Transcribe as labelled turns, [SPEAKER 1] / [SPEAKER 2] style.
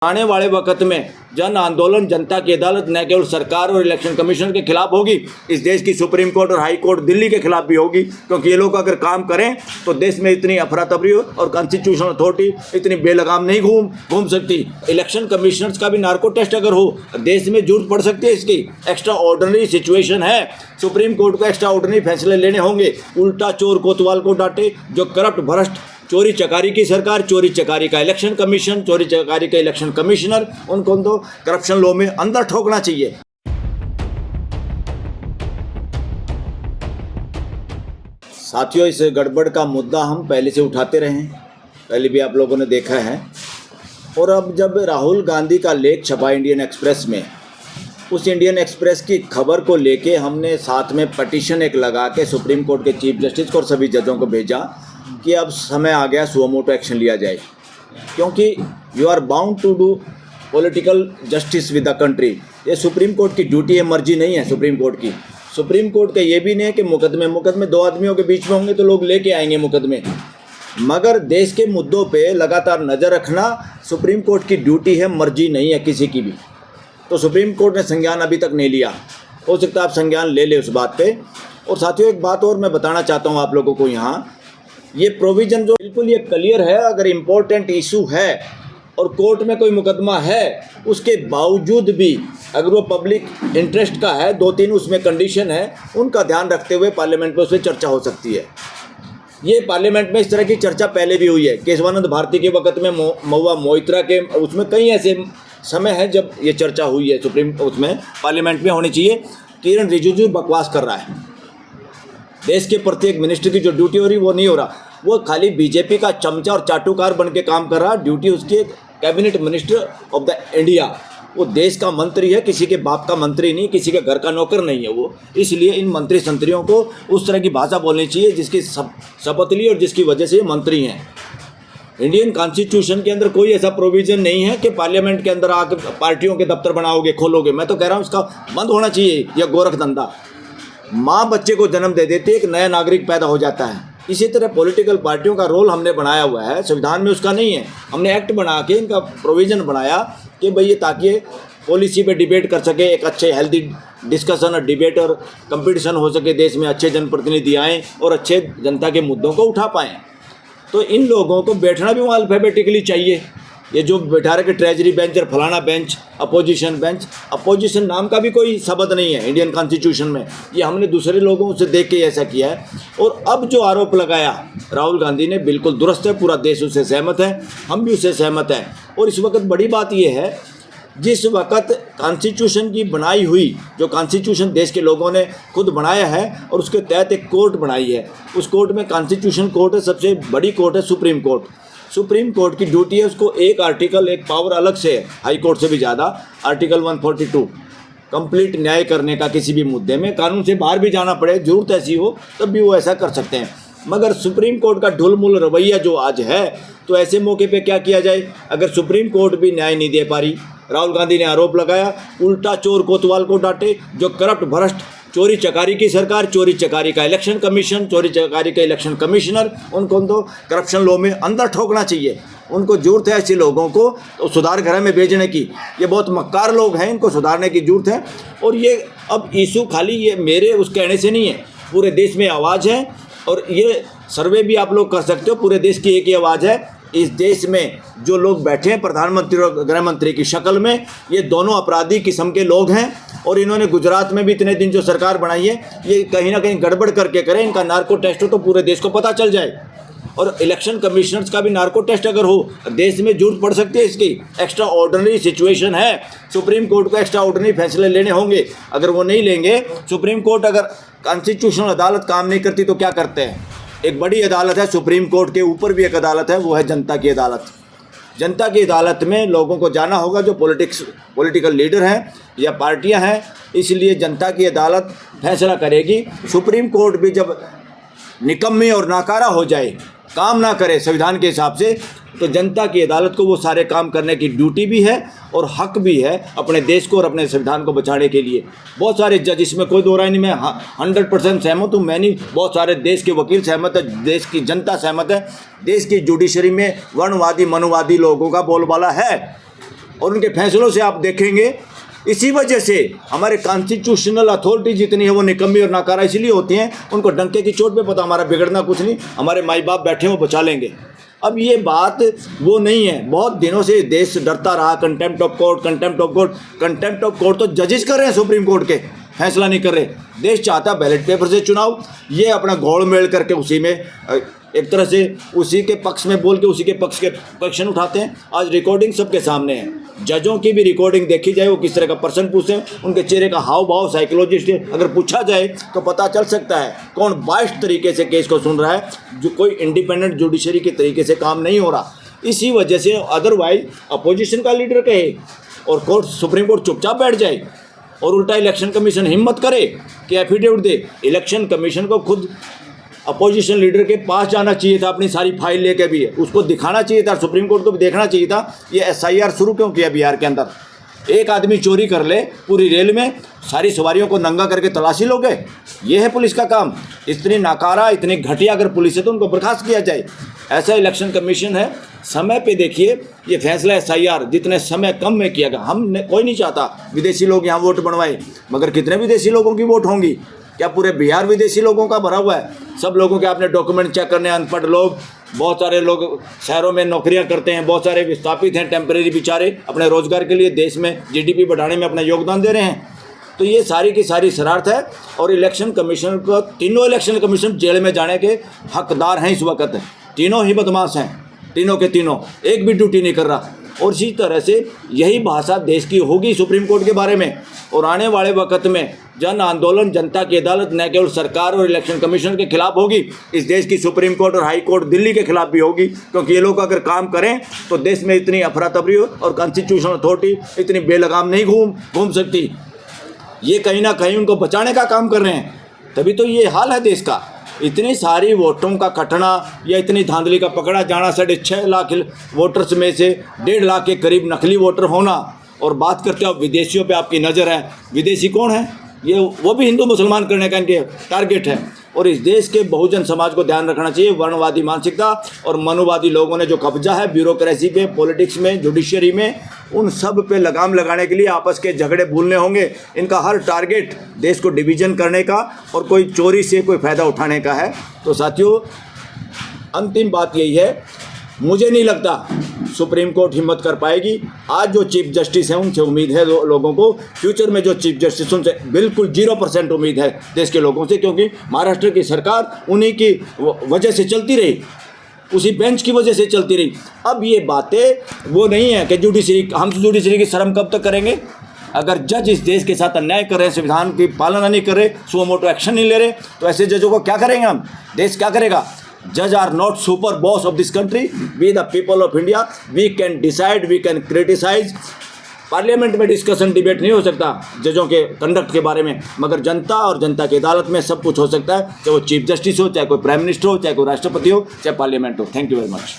[SPEAKER 1] आने वाले वक्त में जन आंदोलन जनता की अदालत न केवल सरकार और इलेक्शन कमीशन के खिलाफ होगी, इस देश की सुप्रीम कोर्ट और हाई कोर्ट दिल्ली के खिलाफ भी होगी। क्योंकि ये लोग अगर काम करें तो देश में इतनी अफरा तफरी और कॉन्स्टिट्यूशनल अथॉरिटी इतनी बेलगाम नहीं घूम सकती। इलेक्शन कमिश्नर्स का भी नार्को टेस्ट अगर हो, देश में जरूरत पड़ सकती है इसकी। एक्स्ट्रा ऑर्डिनरी सिचुएशन है, सुप्रीम कोर्ट को एक्स्ट्रा ऑर्डिनरी फैसले लेने होंगे। उल्टा चोर कोतवाल को डांटे, जो करप्ट भ्रष्ट चोरी चकारी की सरकार, चोरी चकारी का इलेक्शन कमीशन, चोरी चकारी का इलेक्शन कमिश्नर, उनको तो करप्शन लॉ में अंदर ठोकना चाहिए। साथियों, इस गड़बड़ का मुद्दा हम पहले से उठाते रहे हैं, पहले भी आप लोगों ने देखा है। और अब जब राहुल गांधी का लेख छपा इंडियन एक्सप्रेस में, उस इंडियन एक्सप्रेस की खबर को लेके हमने साथ में पटिशन एक लगा के सुप्रीम कोर्ट के चीफ जस्टिस को और सभी जजों को भेजा कि अब समय आ गया सुओ मोटो एक्शन लिया जाए। क्योंकि you are bound to do political justice with the country. ये सुप्रीम कोर्ट की ड्यूटी है, मर्जी नहीं है सुप्रीम कोर्ट की। सुप्रीम कोर्ट का ये भी नहीं है कि मुकदमे दो आदमियों के बीच में होंगे तो लोग लेके आएंगे मुकदमे, मगर देश के मुद्दों पे लगातार नज़र रखना सुप्रीम कोर्ट की ड्यूटी है, मर्जी नहीं है किसी की भी। तो सुप्रीम कोर्ट ने संज्ञान अभी तक नहीं लिया, हो सकता है आप संज्ञान ले ले उस बात पे। और साथियों, एक बात और मैं बताना चाहता हूँ आप लोगों को, यहाँ ये प्रोविज़न जो बिल्कुल ये क्लियर है, अगर इम्पोर्टेंट इशू है और कोर्ट में कोई मुकदमा है, उसके बावजूद भी अगर वो पब्लिक इंटरेस्ट का है, 2-3 उसमें कंडीशन है, उनका ध्यान रखते हुए पार्लियामेंट में उस पर चर्चा हो सकती है। ये पार्लियामेंट में इस तरह की चर्चा पहले भी हुई है। केशवानंद भारती के वक्त में, महुआ मोइत्रा के, उसमें कई ऐसे समय है जब ये चर्चा हुई है सुप्रीम, उसमें पार्लियामेंट में होनी चाहिए। किरण रिजिजू बकवास कर रहा है, देश के प्रत्येक मिनिस्टर की जो ड्यूटी हो रही वो नहीं हो रहा, वो खाली बीजेपी का चमचा और चाटुकार बन के काम कर रहा। ड्यूटी उसकी एक cabinet minister of the India, वो देश का मंत्री है, किसी के बाप का मंत्री नहीं, किसी के घर का नौकर नहीं है वो। इसलिए इन मंत्री संतरियों को उस तरह की भाषा बोलनी चाहिए जिसकी शपथ ली और जिसकी वजह से ये मंत्री हैं। इंडियन कॉन्स्टिट्यूशन के अंदर कोई ऐसा प्रोविज़न नहीं है कि पार्लियामेंट के अंदर आकर पार्टियों के दफ्तर बनाओगे, खोलोगे। मैं तो कह रहा हूँ उसका बंद होना चाहिए यह गोरख धंधा। माँ बच्चे को जन्म दे देती है, एक नया नागरिक पैदा हो जाता है। इसी तरह पॉलिटिकल पार्टियों का रोल हमने बनाया हुआ है, संविधान में उसका नहीं है। हमने एक्ट बना के इनका प्रोविज़न बनाया कि भाई ये ताकि पॉलिसी पे डिबेट कर सके, एक अच्छे हेल्दी डिस्कशन और डिबेट और कंपटीशन हो सके, देश में अच्छे जनप्रतिनिधि आएँ और अच्छे जनता के मुद्दों को उठा पाएँ। तो इन लोगों को बैठना भी वहाँ अल्फ़ाबेटिकली चाहिए। ये जो बैठा रहे कि ट्रेजरी बेंच और फलाना बेंच, अपोजिशन बेंच, अपोजिशन नाम का भी कोई शब्द नहीं है इंडियन कॉन्स्टिट्यूशन में। ये हमने दूसरे लोगों से देख के ऐसा किया है। और अब जो आरोप लगाया राहुल गांधी ने, बिल्कुल दुरुस्त है, पूरा देश उससे सहमत है, हम भी उससे सहमत हैं। और इस वक्त बड़ी बात यह है, जिस वक्त कॉन्स्टिट्यूशन की बनाई हुई, जो कॉन्स्टिट्यूशन देश के लोगों ने खुद बनाया है और उसके तहत एक कोर्ट बनाई है, उस कोर्ट में कॉन्स्टिट्यूशन कोर्ट है, सबसे बड़ी कोर्ट है सुप्रीम कोर्ट। सुप्रीम कोर्ट की ड्यूटी है, उसको एक आर्टिकल, एक पावर अलग से है, हाई कोर्ट से भी ज़्यादा, आर्टिकल 142, कंप्लीट न्याय करने का। किसी भी मुद्दे में कानून से बाहर भी जाना पड़े, जरूरत ऐसी हो तब भी वो ऐसा कर सकते हैं। मगर सुप्रीम कोर्ट का ढुलमुल रवैया जो आज है, तो ऐसे मौके पे क्या किया जाए? अगर सुप्रीम कोर्ट भी न्याय नहीं दे पा रही, राहुल गांधी ने आरोप लगाया, उल्टा चोर कोतवाल को डांटे, जो करप्ट भ्रष्ट चोरी चकारी की सरकार, चोरी चकारी का इलेक्शन कमीशन, चोरी चकारी का इलेक्शन कमिश्नर, उनको तो करप्शन लॉ में अंदर ठोकना चाहिए। उनको जरूरत है ऐसे लोगों को तो सुधार घर में भेजने की। ये बहुत मक्कार लोग हैं, इनको सुधारने की जरूरत है। और ये अब इशू खाली ये मेरे उस कहने से नहीं है, पूरे देश में आवाज़ है। और ये सर्वे भी आप लोग कर सकते हो, पूरे देश की एक ही आवाज़ है। इस देश में जो लोग बैठे हैं प्रधानमंत्री और गृह मंत्री की शक्ल में, ये दोनों अपराधी किस्म के लोग हैं। और इन्होंने गुजरात में भी इतने दिन जो सरकार बनाई है, ये कहीं ना कहीं गड़बड़ करके करें। इनका नार्को टेस्ट हो तो पूरे देश को पता चल जाए। और इलेक्शन कमिश्नर्स का भी नार्को टेस्ट अगर हो, देश में जरूरत पड़ सकती है इसकी। एक्स्ट्रा ऑर्डिनरी सिचुएशन है, सुप्रीम कोर्ट को एक्स्ट्रा ऑर्डिनरी फैसले लेने होंगे। अगर वो नहीं लेंगे, सुप्रीम कोर्ट अगर कॉन्स्टिट्यूशनल अदालत काम नहीं करती तो क्या करते हैं? एक बड़ी अदालत है, सुप्रीम कोर्ट के ऊपर भी एक अदालत है, वो है जनता की अदालत। जनता की अदालत में लोगों को जाना होगा, जो पॉलिटिकल लीडर हैं या पार्टियां हैं। इसलिए जनता की अदालत फैसला करेगी। सुप्रीम कोर्ट भी जब निकम्मी और नाकारा हो जाए, काम ना करे संविधान के हिसाब से, तो जनता की अदालत को वो सारे काम करने की ड्यूटी भी है और हक भी है अपने देश को और अपने संविधान को बचाने के लिए। बहुत सारे जज, इसमें कोई दो राय नहीं, मैं 100% सहमत हूँ। मैं नहीं, बहुत सारे देश के वकील सहमत है, देश की जनता सहमत है। देश की जुडिशरी में वर्णवादी मनोवादी लोगों का बोलबाला है। और उनके फैसलों से आप देखेंगे इसी वजह से हमारे कॉन्स्टिट्यूशनल अथॉरिटी जितनी है वो निकम्मी और नाकारा इसलिए होती हैं, उनको डंके की चोट पे पता हमारा बिगड़ना कुछ नहीं, हमारे माई बाप बैठे हैं वो बचा लेंगे। अब ये बात वो नहीं है, बहुत दिनों से देश डरता रहा contempt of court, contempt of court. Contempt of court तो जजेस कर रहे हैं, सुप्रीम कोर्ट के फैसला नहीं कर रहे। देश चाहता बैलेट पेपर से चुनाव, ये अपना गोल मेल करके उसी में एक तरह से उसी के पक्ष में बोल के उसी के पक्ष के क्वेश्चन उठाते हैं। आज रिकॉर्डिंग सबके सामने है, जजों की भी रिकॉर्डिंग देखी जाए, वो किस तरह का पर्सन पूछते हैं, उनके चेहरे का हाव भाव साइकोलॉजिस्ट अगर पूछा जाए तो पता चल सकता है कौन बाइस्ड तरीके से केस को सुन रहा है, जो कोई इंडिपेंडेंट जुडिशरी के तरीके से काम नहीं हो रहा। इसी वजह से अदरवाइज अपोजिशन का लीडर कहे और कोर्ट सुप्रीम कोर्ट चुपचाप बैठ जाए और उल्टा इलेक्शन कमीशन हिम्मत करे कि एफिडेविट दे। इलेक्शन कमीशन को खुद अपोजिशन लीडर के पास जाना चाहिए था, अपनी सारी फाइल लेके भी उसको दिखाना चाहिए था, सुप्रीम कोर्ट को भी देखना चाहिए था ये SIR शुरू क्यों किया बिहार के अंदर। एक आदमी चोरी कर ले पूरी रेल में, सारी सवारियों को नंगा करके तलाशी लोगे, ये है पुलिस का काम। इतनी नाकारा, इतनी घटिया अगर पुलिस है तो उनको बर्खास्त किया जाए। ऐसा इलेक्शन कमीशन है। समय पे देखिए ये फैसला SIR जितने समय कम में किया गया, कोई नहीं चाहता विदेशी लोग यहाँ वोट बनवाए, मगर कितने विदेशी लोगों की वोट होंगी? क्या पूरे बिहार विदेशी लोगों का भरा हुआ है? सब लोगों के आपने डॉक्यूमेंट चेक करने, अनपढ़ लोग, बहुत सारे लोग शहरों में नौकरियां करते हैं, बहुत सारे विस्थापित हैं, टेम्परेरी बेचारे अपने रोजगार के लिए देश में GDP बढ़ाने में अपना योगदान दे रहे हैं। तो ये सारी की सारी शरारत है और इलेक्शन कमीशन को, तीनों इलेक्शन कमीशन जेल में जाने के हकदार हैं इस वक्त। तीनों ही बदमाश हैं, तीनों के तीनों, एक भी ड्यूटी नहीं कर रहा। और इसी तरह से यही भाषा देश की होगी सुप्रीम कोर्ट के बारे में। और आने वाले वक्त में जन आंदोलन, जनता की अदालत न केवल सरकार और इलेक्शन कमीशन के खिलाफ होगी, इस देश की सुप्रीम कोर्ट और हाई कोर्ट दिल्ली के खिलाफ भी होगी, क्योंकि ये लोग अगर काम करें तो देश में इतनी अफरा तफरी और कॉन्स्टिट्यूशनल अथॉरिटी इतनी बेलगाम नहीं घूम सकती। ये कहीं ना कहीं उनको बचाने का काम कर रहे हैं, तभी तो ये हाल है देश का। इतनी सारी वोटों का कटना या इतनी धांधली का पकड़ा जाना, 6.5 लाख वोटर्स में से 1.5 लाख के करीब नकली वोटर होना। और बात करते हो विदेशियों पे आपकी नज़र है, विदेशी कौन है? ये वो भी हिंदू मुसलमान करने का इनके टारगेट है। और इस देश के बहुजन समाज को ध्यान रखना चाहिए। वर्णवादी मानसिकता और मनुवादी लोगों ने जो कब्जा है ब्यूरोक्रेसी पे, पॉलिटिक्स में, जुडिशरी में, उन सब पे लगाम लगाने के लिए आपस के झगड़े भूलने होंगे। इनका हर टारगेट देश को डिवीजन करने का और कोई चोरी से कोई फ़ायदा उठाने का है। तो साथियों, अंतिम बात यही है, मुझे नहीं लगता सुप्रीम कोर्ट हिम्मत कर पाएगी। आज जो चीफ जस्टिस हैं उनसे उम्मीद है लोगों को, फ्यूचर में जो चीफ जस्टिस उनसे बिल्कुल 0% उम्मीद है देश के लोगों से, क्योंकि महाराष्ट्र की सरकार उन्हीं की वजह से चलती रही, उसी बेंच की वजह से चलती रही। अब ये बातें वो नहीं है कि जुडिशरी, हम जुडिशरी की शर्म कब तक करेंगे? अगर जज इस देश के साथ अन्याय कर रहे हैं, संविधान की पालना नहीं कर रहे, सुओ मोटो एक्शन नहीं ले रहे, तो ऐसे जजों को क्या करेंगे हम? देश क्या करेगा? Judge are not super boss of this country. We the people of India, we can decide, we can criticize. Parliament में डिस्कशन डिबेट नहीं हो सकता जजों के कंडक्ट के बारे में, मगर जनता और जनता की अदालत में सब कुछ हो सकता है, चाहे वो चीफ जस्टिस हो, चाहे कोई प्राइम मिनिस्टर हो, चाहे कोई राष्ट्रपति हो, चाहे पार्लियामेंट हो। Thank you very much.